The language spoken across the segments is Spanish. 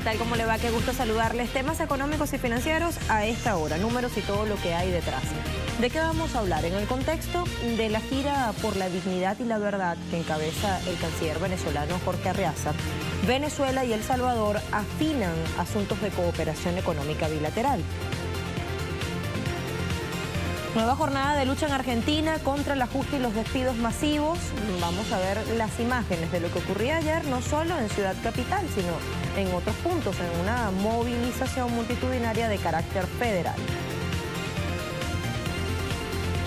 tal? ¿Cómo le va? Qué gusto saludarles. Temas económicos y financieros a esta hora, números y todo lo que hay detrás. ¿De qué vamos a hablar? En el contexto de la gira por la dignidad y la verdad que encabeza el canciller venezolano Jorge Arreaza, Venezuela y El Salvador afinan asuntos de cooperación económica bilateral. Nueva jornada de lucha en Argentina contra el ajuste y los despidos masivos. Vamos a ver las imágenes de lo que ocurría ayer, no solo en Ciudad Capital, sino en otros puntos, en una movilización multitudinaria de carácter federal.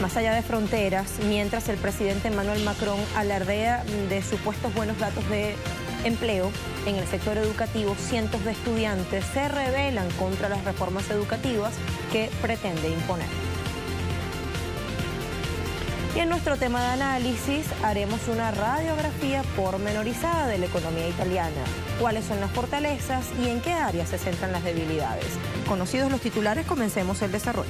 Más allá de fronteras, mientras el presidente Emmanuel Macron alardea de supuestos buenos datos de empleo en el sector educativo, cientos de estudiantes se rebelan contra las reformas educativas que pretende imponer. Y en nuestro tema de análisis haremos una radiografía pormenorizada de la economía italiana. ¿Cuáles son las fortalezas y en qué áreas se centran las debilidades? Conocidos los titulares, comencemos el desarrollo.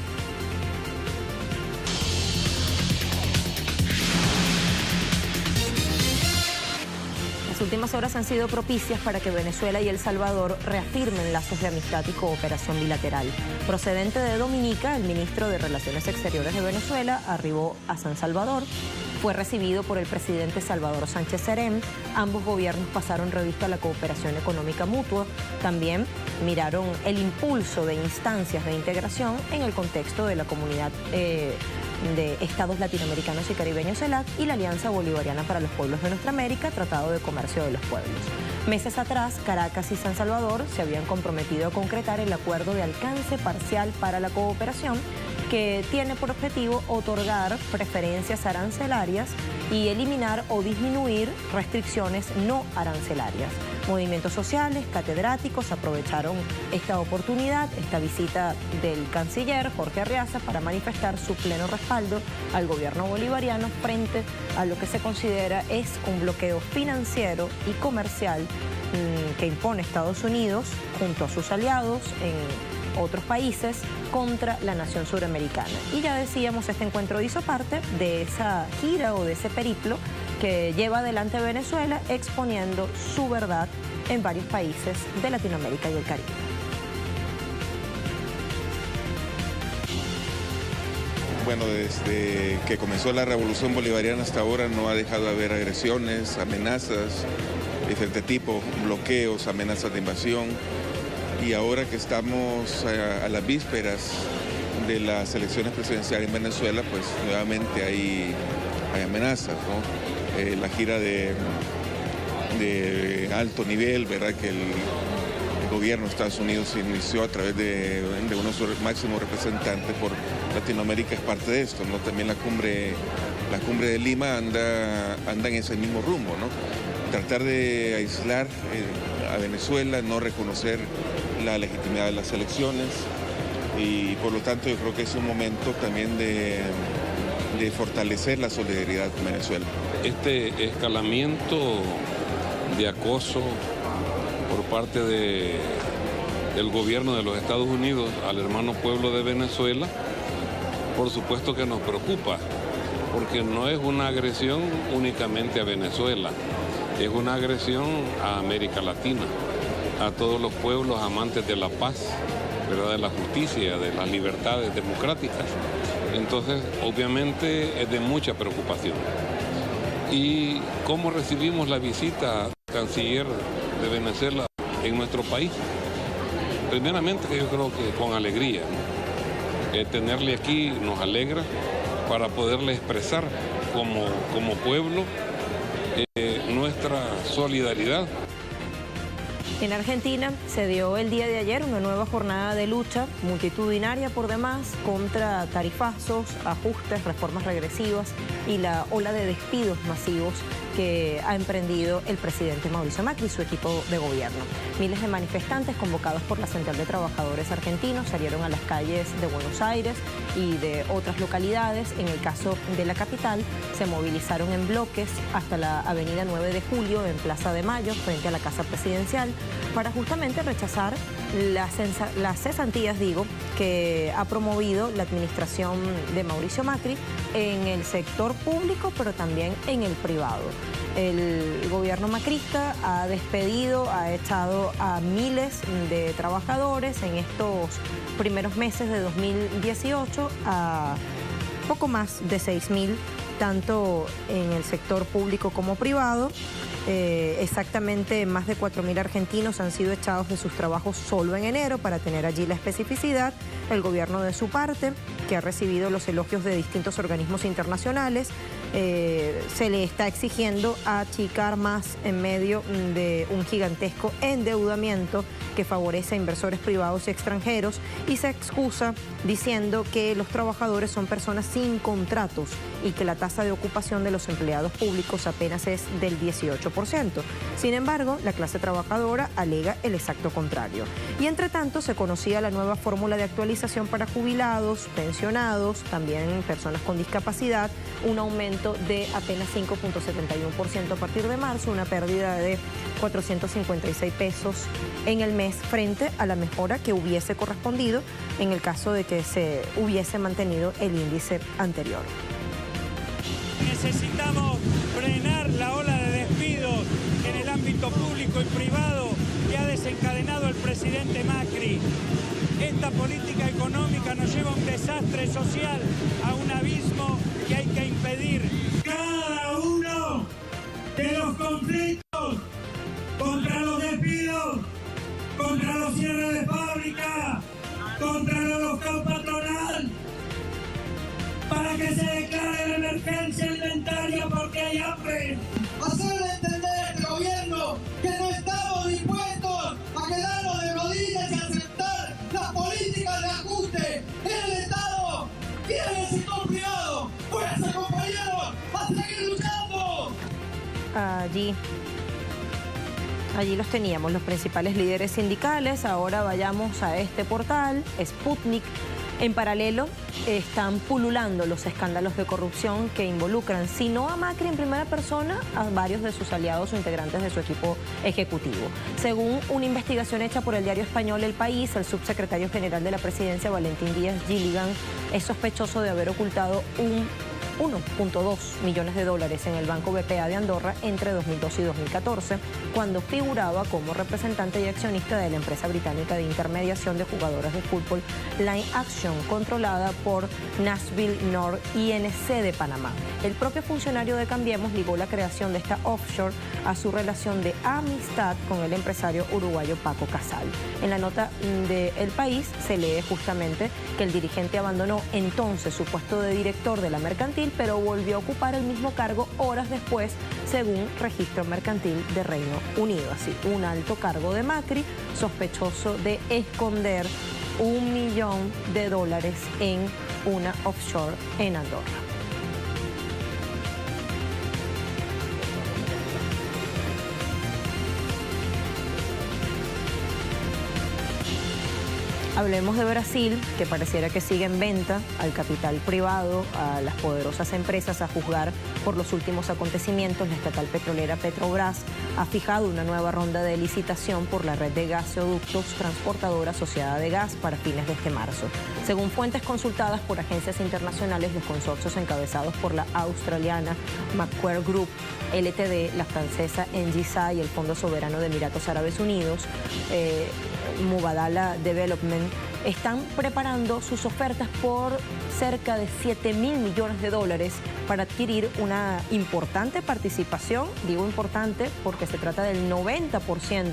Las últimas horas han sido propicias para que Venezuela y El Salvador reafirmen lazos de amistad y cooperación bilateral. Procedente de Dominica, el ministro de Relaciones Exteriores de Venezuela arribó a San Salvador. Fue recibido por el presidente Salvador Sánchez Serén. Ambos gobiernos pasaron revista a la cooperación económica mutua. También miraron el impulso de instancias de integración en el contexto de la comunidad de Estados Latinoamericanos y Caribeños CELAC y la Alianza Bolivariana para los Pueblos de Nuestra América, Tratado de Comercio de los Pueblos. Meses atrás, Caracas y San Salvador se habían comprometido a concretar el acuerdo de alcance parcial para la cooperación, que tiene por objetivo otorgar preferencias arancelarias y eliminar o disminuir restricciones no arancelarias. Movimientos sociales, catedráticos aprovecharon esta oportunidad, esta visita del canciller Jorge Arreaza, para manifestar su pleno respaldo al gobierno bolivariano frente a lo que se considera es un bloqueo financiero y comercial que impone Estados Unidos junto a sus aliados en otros países contra la nación suramericana. Y ya decíamos, este encuentro hizo parte de esa gira o de ese periplo que lleva adelante Venezuela exponiendo su verdad en varios países de Latinoamérica y el Caribe. Bueno, desde que comenzó la revolución bolivariana hasta ahora no ha dejado de haber agresiones, amenazas, diferentes tipos, bloqueos, amenazas de invasión. Y ahora que estamos a las vísperas de las elecciones presidenciales en Venezuela, pues nuevamente hay amenazas, ¿no? La gira de alto nivel, ¿verdad?, que el gobierno de Estados Unidos inició a través de uno de sus máximos representantes por Latinoamérica es parte de esto, ¿no? También la cumbre de Lima anda en ese mismo rumbo, ¿no? Tratar de aislar a Venezuela, no reconocer la legitimidad de las elecciones, y por lo tanto yo creo que es un momento también de fortalecer la solidaridad con Venezuela. Este escalamiento de acoso por parte del gobierno de los Estados Unidos al hermano pueblo de Venezuela, por supuesto que nos preocupa, porque no es una agresión únicamente a Venezuela, es una agresión a América Latina, a todos los pueblos amantes de la paz, ¿verdad?, de la justicia, de las libertades democráticas. Entonces, obviamente, es de mucha preocupación. ¿Y cómo recibimos la visita del canciller de Venezuela en nuestro país? Primeramente, yo creo que con alegría, ¿no? Tenerle aquí nos alegra para poderle expresar como pueblo nuestra solidaridad. En Argentina se dio el día de ayer una nueva jornada de lucha multitudinaria por demás contra tarifazos, ajustes, reformas regresivas y la ola de despidos masivos que ha emprendido el presidente Mauricio Macri y su equipo de gobierno. Miles de manifestantes convocados por la Central de Trabajadores Argentinos salieron a las calles de Buenos Aires y de otras localidades. En el caso de la capital, se movilizaron en bloques hasta la avenida 9 de Julio en Plaza de Mayo, frente a la Casa Presidencial, para justamente rechazar las cesantías, que ha promovido la administración de Mauricio Macri en el sector público, pero también en el privado. El gobierno macrista ha despedido, ha echado a miles de trabajadores en estos primeros meses de 2018, a poco más de 6.000, tanto en el sector público como privado. Exactamente más de 4.000 argentinos han sido echados de sus trabajos solo en enero, para tener allí la especificidad. El gobierno, de su parte, que ha recibido los elogios de distintos organismos internacionales, se le está exigiendo achicar más en medio de un gigantesco endeudamiento que favorece a inversores privados y extranjeros, y se excusa diciendo que los trabajadores son personas sin contratos y que la tasa de ocupación de los empleados públicos apenas es del 18%. Sin embargo, la clase trabajadora alega el exacto contrario. Y entre tanto, se conocía la nueva fórmula de actualización para jubilados, pensionados, también personas con discapacidad, un aumento de apenas 5.71% a partir de marzo, una pérdida de 456 pesos en el mes frente a la mejora que hubiese correspondido en el caso de que se hubiese mantenido el índice anterior. Necesitamos frenar la ola de despidos en el ámbito público y privado que ha desencadenado el presidente Macri. Esta política económica nos lleva a un desastre social, a un abismo que hay que impedir. Cada uno de los conflictos contra los despidos, contra los cierres de fábrica, contra el holocausto patronal, para que se declare la emergencia alimentaria porque hay hambre. Hacerle entender a este gobierno que no estamos dispuestos a quedarnos de rodillas y aceptar las políticas de ajuste en el Estado y en el sector privado. ¡Fuerza, compañeros! ¡A seguir luchando! Allí los teníamos, los principales líderes sindicales. Ahora vayamos a este portal, Sputnik. En paralelo, están pululando los escándalos de corrupción que involucran, si no a Macri en primera persona, a varios de sus aliados o integrantes de su equipo ejecutivo. Según una investigación hecha por el diario español El País, el subsecretario general de la presidencia, Valentín Díaz Gilligan, es sospechoso de haber ocultado 1.2 millones de dólares en el Banco BPA de Andorra entre 2012 y 2014, cuando figuraba como representante y accionista de la empresa británica de intermediación de jugadores de fútbol Line Action, controlada por Nashville North INC de Panamá. El propio funcionario de Cambiemos ligó la creación de esta offshore a su relación de amistad con el empresario uruguayo Paco Casal. En la nota de El País se lee justamente que el dirigente abandonó entonces su puesto de director de la mercantil, pero volvió a ocupar el mismo cargo horas después, según Registro Mercantil de Reino Unido. Así, un alto cargo de Macri, sospechoso de esconder $1 millón en una offshore en Andorra. Hablemos de Brasil, que pareciera que sigue en venta al capital privado, a las poderosas empresas. A juzgar por los últimos acontecimientos, la estatal petrolera Petrobras ha fijado una nueva ronda de licitación por la red de gasoductos transportadora Sociedad de Gas para fines de este marzo. Según fuentes consultadas por agencias internacionales, los consorcios encabezados por la australiana Macquarie Group Ltd, la francesa Engisa y el Fondo Soberano de Emiratos Árabes Unidos, Mubadala Development, están preparando sus ofertas por cerca de $7.000 millones para adquirir una importante participación. Digo importante porque se trata del 90%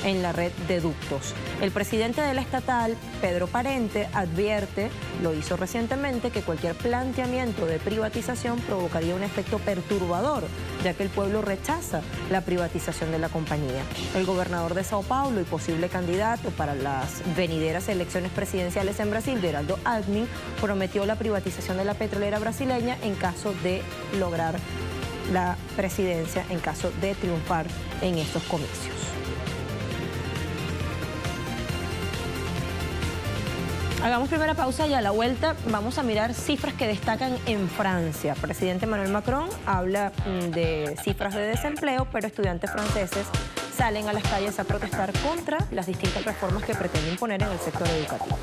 en la red de ductos. El presidente de la estatal, Pedro Parente, advierte, lo hizo recientemente, que cualquier planteamiento de privatización provocaría un efecto perturbador, ya que el pueblo rechaza la privatización de la compañía. El gobernador de Sao Paulo y posible candidato para las venideras elecciones presidenciales en Brasil, Geraldo Alckmin, prometió la privatización de la petrolera brasileña en caso de lograr la presidencia, en caso de triunfar en estos comicios. Hagamos primera pausa y a la vuelta vamos a mirar cifras que destacan en Francia. El presidente Emmanuel Macron habla de cifras de desempleo, pero estudiantes franceses salen a las calles a protestar contra las distintas reformas que pretende imponer en el sector educativo.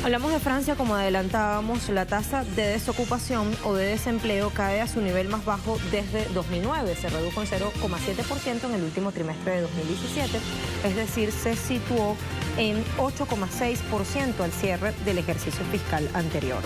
Hablamos de Francia, como adelantábamos, la tasa de desocupación o de desempleo cae a su nivel más bajo desde 2009. Se redujo en 0,7% en el último trimestre de 2017, es decir, se situó en 8,6% al cierre del ejercicio fiscal anterior.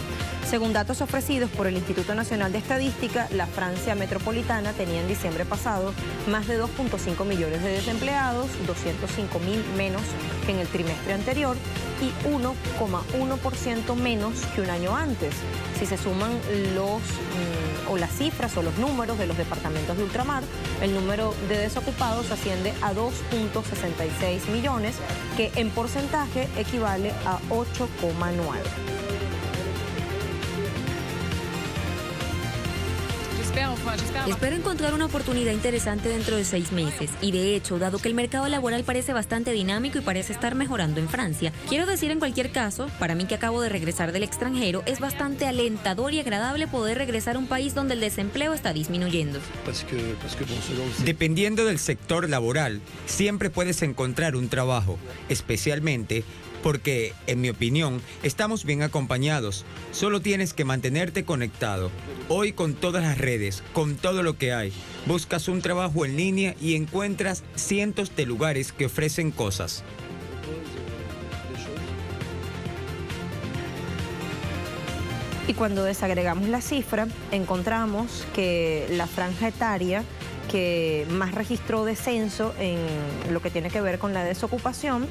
Según datos ofrecidos por el Instituto Nacional de Estadística, la Francia metropolitana tenía en diciembre pasado más de 2,5 millones de desempleados, 205.000 menos que en el trimestre anterior y 1,1% menos que un año antes. Si se suman las cifras o los números de los departamentos de ultramar, el número de desocupados asciende a 2,66 millones, que en porcentaje equivale a 8,9%. Espero encontrar una oportunidad interesante dentro de 6 meses y de hecho, dado que el mercado laboral parece bastante dinámico y parece estar mejorando en Francia, quiero decir en cualquier caso, para mí que acabo de regresar del extranjero, es bastante alentador y agradable poder regresar a un país donde el desempleo está disminuyendo. Dependiendo del sector laboral, siempre puedes encontrar un trabajo, especialmente porque, en mi opinión, estamos bien acompañados. Solo tienes que mantenerte conectado. Hoy con todas las redes, con todo lo que hay, buscas un trabajo en línea y encuentras cientos de lugares que ofrecen cosas. Y cuando desagregamos la cifra, encontramos que la franja etaria que más registró descenso en lo que tiene que ver con la desocupación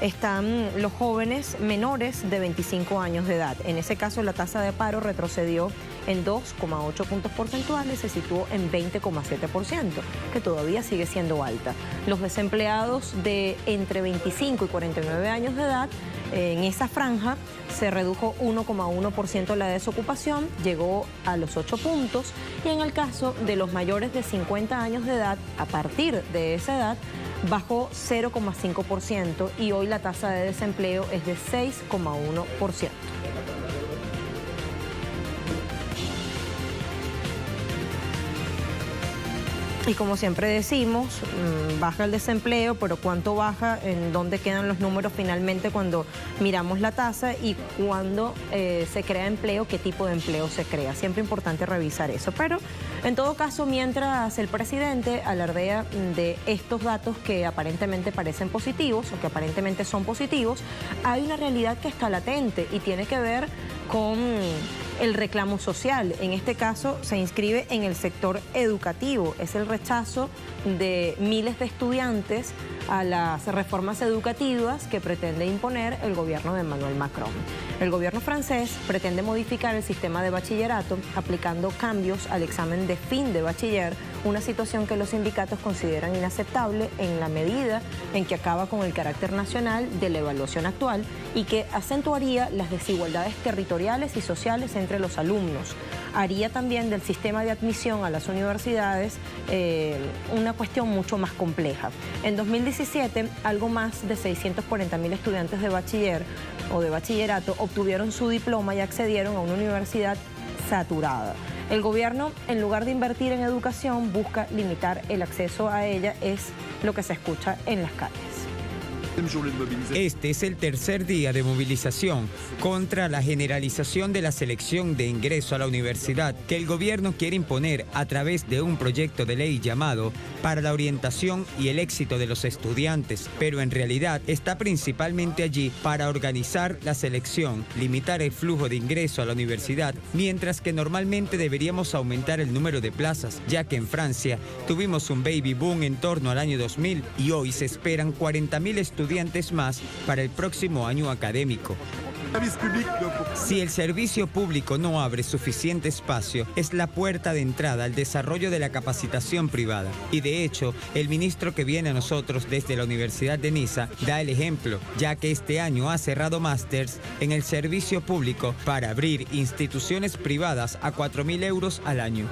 están los jóvenes menores de 25 años de edad. En ese caso, la tasa de paro retrocedió en 2,8 puntos porcentuales, se situó en 20,7%, que todavía sigue siendo alta. Los desempleados de entre 25 y 49 años de edad, en esa franja se redujo 1,1% la desocupación, llegó a los 8 puntos, y en el caso de los mayores de 50 años de edad, a partir de esa edad, bajó 0,5% y hoy la tasa de desempleo es de 6,1%. Y como siempre decimos, baja el desempleo, pero ¿cuánto baja? ¿En dónde quedan los números finalmente cuando miramos la tasa? Y cuando se crea empleo, ¿qué tipo de empleo se crea? Siempre importante revisar eso. Pero en todo caso, mientras el presidente alardea de estos datos que aparentemente parecen positivos o que aparentemente son positivos, hay una realidad que está latente y tiene que ver con el reclamo social. En este caso se inscribe en el sector educativo. Es el rechazo de miles de estudiantes a las reformas educativas que pretende imponer el gobierno de Emmanuel Macron. El gobierno francés pretende modificar el sistema de bachillerato aplicando cambios al examen de fin de bachiller, una situación que los sindicatos consideran inaceptable en la medida en que acaba con el carácter nacional de la evaluación actual y que acentuaría las desigualdades territoriales y sociales entre los alumnos. Haría también del sistema de admisión a las universidades una cuestión mucho más compleja. En 2017, algo más de 640.000 estudiantes de bachiller o de bachillerato obtuvieron su diploma y accedieron a una universidad saturada. El gobierno, en lugar de invertir en educación, busca limitar el acceso a ella, es lo que se escucha en las calles. Este es el tercer día de movilización contra la generalización de la selección de ingreso a la universidad que el gobierno quiere imponer a través de un proyecto de ley llamado para la orientación y el éxito de los estudiantes, pero en realidad está principalmente allí para organizar la selección, limitar el flujo de ingreso a la universidad, mientras que normalmente deberíamos aumentar el número de plazas, ya que en Francia tuvimos un baby boom en torno al año 2000 y hoy se esperan 40.000 estudiantes más para el próximo año académico. Si el servicio público no abre suficiente espacio, es la puerta de entrada al desarrollo de la capacitación privada. Y de hecho, el ministro que viene a nosotros desde la Universidad de Niza da el ejemplo, ya que este año ha cerrado másters en el servicio público para abrir instituciones privadas a 4.000 euros al año.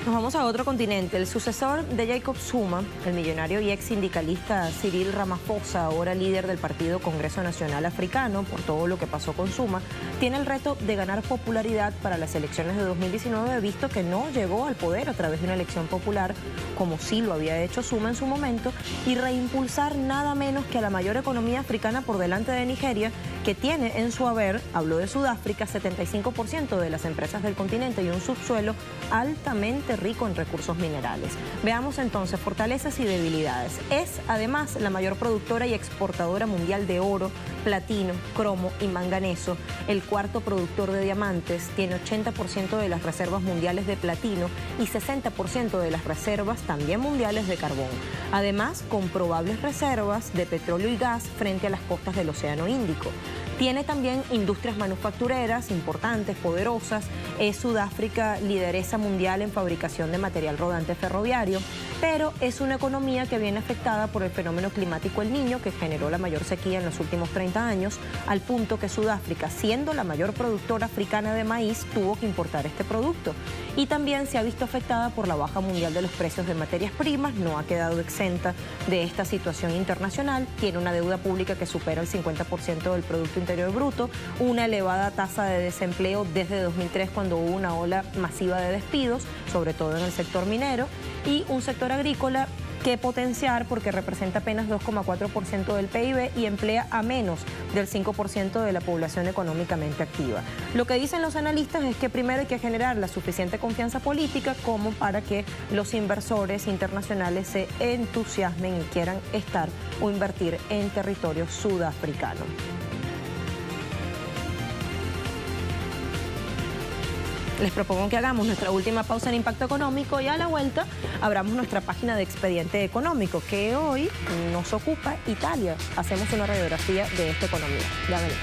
Nos vamos a otro continente. El sucesor de Jacob Zuma, el millonario y ex sindicalista Cyril Ramaphosa, ahora líder del Partido Congreso Nacional Africano, por todo lo que pasó con Zuma, tiene el reto de ganar popularidad para las elecciones de 2019, visto que no llegó al poder a través de una elección popular, como sí lo había hecho Zuma en su momento, y reimpulsar nada menos que a la mayor economía africana por delante de Nigeria, que tiene en su haber, habló de Sudáfrica, 75% de las empresas del continente y un subsuelo altamente rico en recursos minerales. Veamos entonces fortalezas y debilidades. Es además la mayor productora y exportadora mundial de oro, platino, cromo y manganeso, el cuarto productor de diamantes, tiene 80% de las reservas mundiales de platino y 60% de las reservas también mundiales de carbón. Además, con probables reservas de petróleo y gas frente a las costas del Océano Índico. Tiene también industrias manufactureras importantes, poderosas. Es Sudáfrica lideresa mundial en fabricación de material rodante ferroviario, pero es una economía que viene afectada por el fenómeno climático El Niño, que generó la mayor sequía en los últimos 30 años, al punto que Sudáfrica, siendo la mayor productora africana de maíz, tuvo que importar este producto. Y también se ha visto afectada por la baja mundial de los precios de materias primas, no ha quedado exenta de esta situación internacional, tiene una deuda pública que supera el 50% del Producto Interior Bruto, una elevada tasa de desempleo desde 2003 cuando hubo una ola masiva de despidos, sobre todo en el sector minero, y un sector agrícola que potenciar porque representa apenas 2,4% del PIB y emplea a menos del 5% de la población económicamente activa. Lo que dicen los analistas es que primero hay que generar la suficiente confianza política como para que los inversores internacionales se entusiasmen y quieran estar o invertir en territorio sudafricano. Les propongo que hagamos nuestra última pausa en Impacto Económico y a la vuelta abramos nuestra página de Expediente Económico, que hoy nos ocupa Italia. Hacemos una radiografía de esta economía. Ya venimos.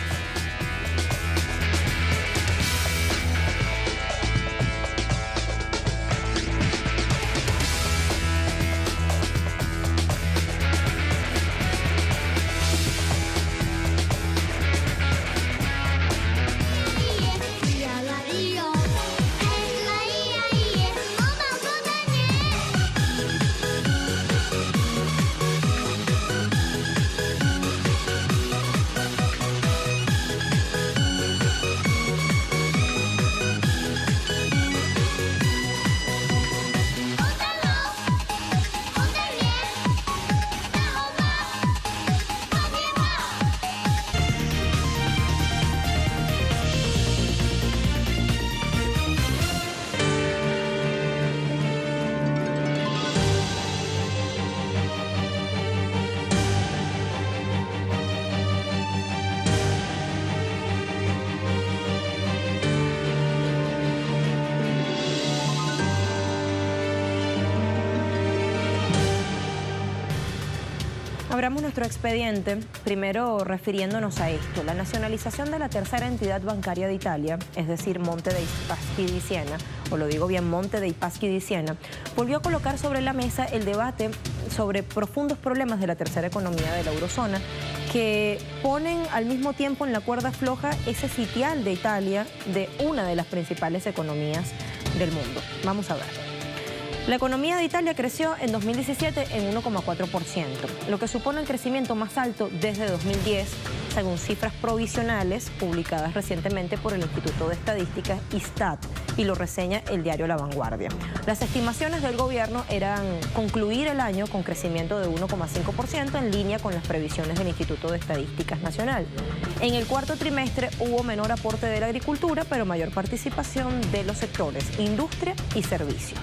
Abramos nuestro expediente, primero refiriéndonos a esto. La nacionalización de la tercera entidad bancaria de Italia, es decir, Monte dei Paschi di Siena, o lo digo bien, Monte dei Paschi di Siena, volvió a colocar sobre la mesa el debate sobre profundos problemas de la tercera economía de la eurozona, que ponen al mismo tiempo en la cuerda floja ese sitial de Italia de una de las principales economías del mundo. Vamos a ver. La economía de Italia creció en 2017 en 1,4%, lo que supone el crecimiento más alto desde 2010, según cifras provisionales publicadas recientemente por el Instituto de Estadística ISTAT, y lo reseña el diario La Vanguardia. Las estimaciones del gobierno eran concluir el año con crecimiento de 1,5% en línea con las previsiones del Instituto de Estadísticas Nacional. En el cuarto trimestre hubo menor aporte de la agricultura, pero mayor participación de los sectores industria y servicios.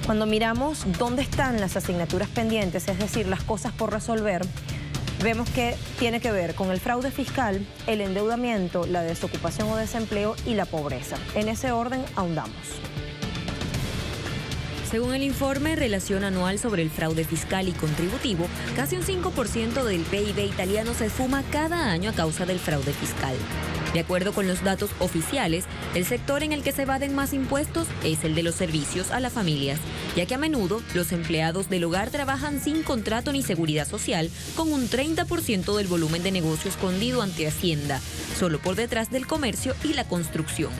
Cuando miramos dónde están las asignaturas pendientes, es decir, las cosas por resolver, vemos que tiene que ver con el fraude fiscal, el endeudamiento, la desocupación o desempleo y la pobreza. En ese orden ahondamos. Según el informe Relación Anual sobre el Fraude Fiscal y Contributivo, casi un 5% del PIB italiano se esfuma cada año a causa del fraude fiscal. De acuerdo con los datos oficiales, el sector en el que se evaden más impuestos es el de los servicios a las familias, ya que a menudo los empleados del hogar trabajan sin contrato ni seguridad social, con un 30% del volumen de negocio escondido ante Hacienda, solo por detrás del comercio y la construcción.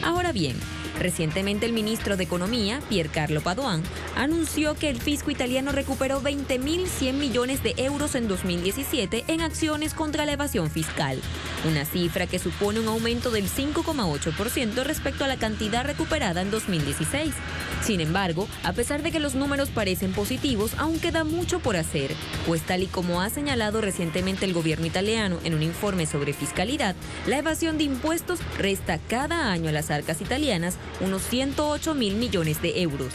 Ahora bien, recientemente el ministro de Economía, Piercarlo Padoan, anunció que el fisco italiano recuperó 20.100 millones de euros en 2017 en acciones contra la evasión fiscal, una cifra que supone un aumento del 5,8% respecto a la cantidad recuperada en 2016. Sin embargo, a pesar de que los números parecen positivos, aún queda mucho por hacer, pues tal y como ha señalado recientemente el gobierno italiano en un informe sobre fiscalidad, la evasión de impuestos resta cada año a las arcas italianas unos 108.000 millones de euros.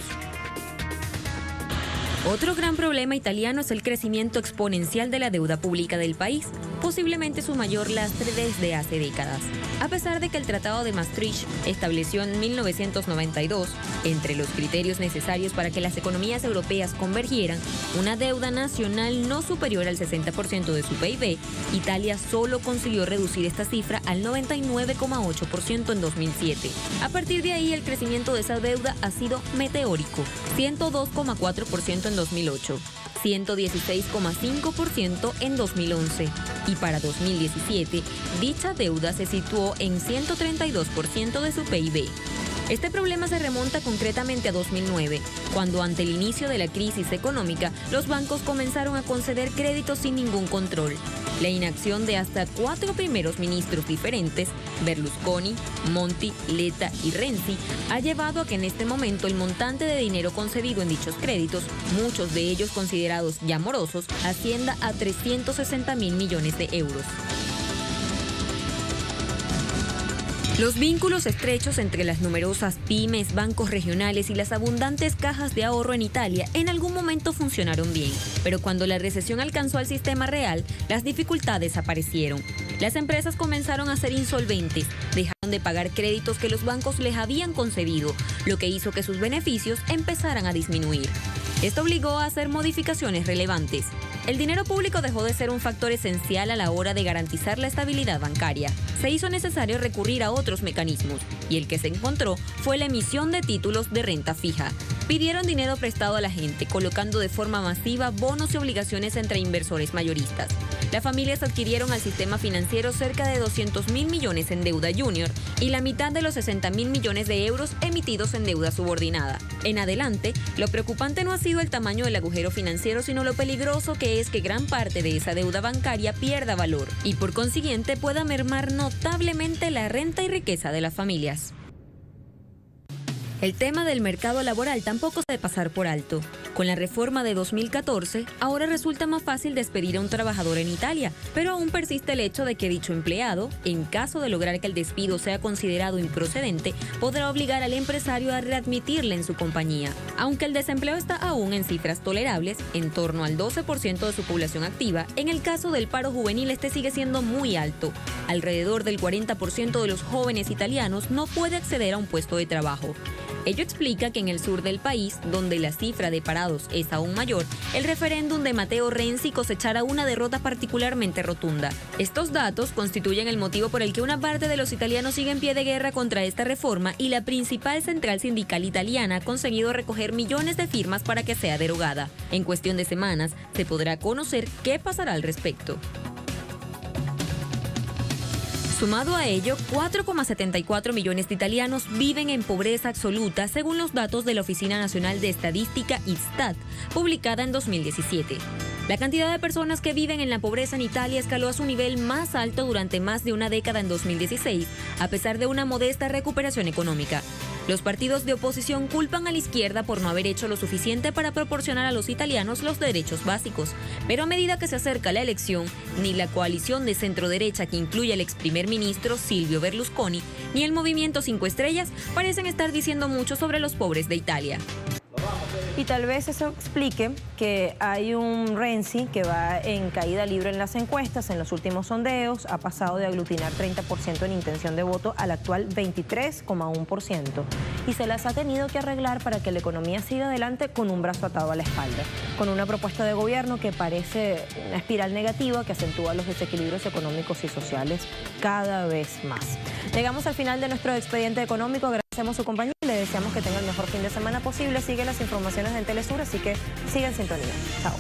Otro gran problema italiano es el crecimiento exponencial de la deuda pública del país, posiblemente su mayor lastre desde hace décadas. A pesar de que el Tratado de Maastricht estableció en 1992, entre los criterios necesarios para que las economías europeas convergieran, una deuda nacional no superior al 60% de su PIB, Italia solo consiguió reducir esta cifra al 99,8% en 2007. A partir de ahí, el crecimiento de esa deuda ha sido meteórico, 102,4% en 2008. 116,5% en 2011 y para 2017 dicha deuda se situó en 132% de su PIB. Este problema se remonta concretamente a 2009, cuando ante el inicio de la crisis económica, los bancos comenzaron a conceder créditos sin ningún control. La inacción de hasta 4 primeros ministros diferentes, Berlusconi, Monti, Letta y Renzi, ha llevado a que en este momento el montante de dinero concedido en dichos créditos, muchos de ellos considerados ya morosos, ascienda a 360.000 millones de euros. Los vínculos estrechos entre las numerosas pymes, bancos regionales y las abundantes cajas de ahorro en Italia en algún momento funcionaron bien, pero cuando la recesión alcanzó al sistema real, las dificultades aparecieron. Las empresas comenzaron a ser insolventes, dejaron de pagar créditos que los bancos les habían concedido, lo que hizo que sus beneficios empezaran a disminuir. Esto obligó a hacer modificaciones relevantes. El dinero público dejó de ser un factor esencial a la hora de garantizar la estabilidad bancaria. Se hizo necesario recurrir a otros mecanismos, y el que se encontró fue la emisión de títulos de renta fija. Pidieron dinero prestado a la gente, colocando de forma masiva bonos y obligaciones entre inversores mayoristas. Las familias adquirieron al sistema financiero cerca de 200.000 millones en deuda junior y la mitad de los 60.000 millones de euros emitidos en deuda subordinada. En adelante, lo preocupante no ha sido el tamaño del agujero financiero, sino lo peligroso que es que gran parte de esa deuda bancaria pierda valor y por consiguiente pueda mermar notablemente la renta y riqueza de las familias. El tema del mercado laboral tampoco se debe pasar por alto. Con la reforma de 2014, ahora resulta más fácil despedir a un trabajador en Italia, pero aún persiste el hecho de que dicho empleado, en caso de lograr que el despido sea considerado improcedente, podrá obligar al empresario a readmitirle en su compañía. Aunque el desempleo está aún en cifras tolerables, en torno al 12% de su población activa, en el caso del paro juvenil este sigue siendo muy alto. Alrededor del 40% de los jóvenes italianos no puede acceder a un puesto de trabajo. Ello explica que en el sur del país, donde la cifra de parados es aún mayor, el referéndum de Matteo Renzi cosechara una derrota particularmente rotunda. Estos datos constituyen el motivo por el que una parte de los italianos sigue en pie de guerra contra esta reforma y la principal central sindical italiana ha conseguido recoger millones de firmas para que sea derogada. En cuestión de semanas, se podrá conocer qué pasará al respecto. Sumado a ello, 4,74 millones de italianos viven en pobreza absoluta, según los datos de la Oficina Nacional de Estadística Istat, publicada en 2017. La cantidad de personas que viven en la pobreza en Italia escaló a su nivel más alto durante más de una década en 2016, a pesar de una modesta recuperación económica. Los partidos de oposición culpan a la izquierda por no haber hecho lo suficiente para proporcionar a los italianos los derechos básicos, pero a medida que se acerca la elección, ni la coalición de centro-derecha que incluye al ex primer ministro Silvio Berlusconi, ni el movimiento 5 Estrellas parecen estar diciendo mucho sobre los pobres de Italia. Y tal vez eso explique que hay un Renzi que va en caída libre en las encuestas, en los últimos sondeos, ha pasado de aglutinar 30% en intención de voto al actual 23,1%. Y se las ha tenido que arreglar para que la economía siga adelante con un brazo atado a la espalda, con una propuesta de gobierno que parece una espiral negativa que acentúa los desequilibrios económicos y sociales cada vez más. Llegamos al final de nuestro expediente económico. Agradecemos su compañía y le deseamos que tenga el mejor fin de semana posible. Sigue las informaciones en Telesur, así que siga en sintonía. Chao.